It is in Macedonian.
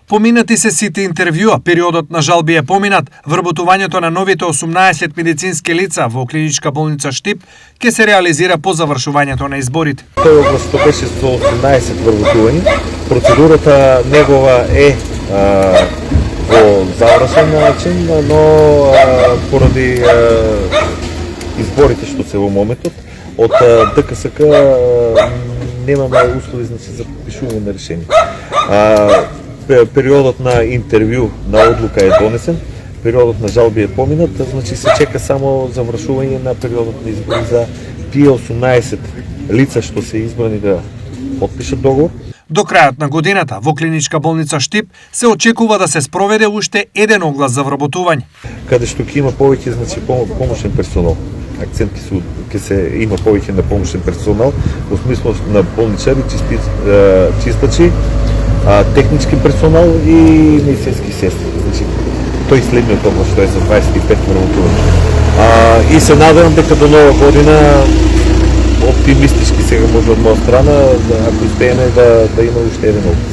Поминати се сите интервјуа, периодот на жалби е поминат, вработувањето на новите 18 медицински лица во клиничка болница Штип ќе се реализира по завршувањето на изборите. Тој област беше со 18 вработувања. Процедурата негова е во завршен начин, но поради изборите што се во моментот, од ДКСК немаме услови за подпишување на решение. Периодот на интервју на одлука е донесен, периодот на жалби е поминат, значи се чека само завршување на периодот на избори за тие 18 лица што се избрани да потпишат договор. До крајот на годината во клиничка болница Штип се очекува да се спроведе уште еден оглас за вработување. Каде што ќе има повеќе, значи помошен персонал. Акцент ќе се има повеќе на помошен персонал, во смисло на болничари, чистачи, технички персонал и медицински сестри. Значи, тој следниот оглас што е за 25 вработувања. И се надевам дека до нова година оптимистички сега може од моја страна, ако успееме да има уште еден оглас.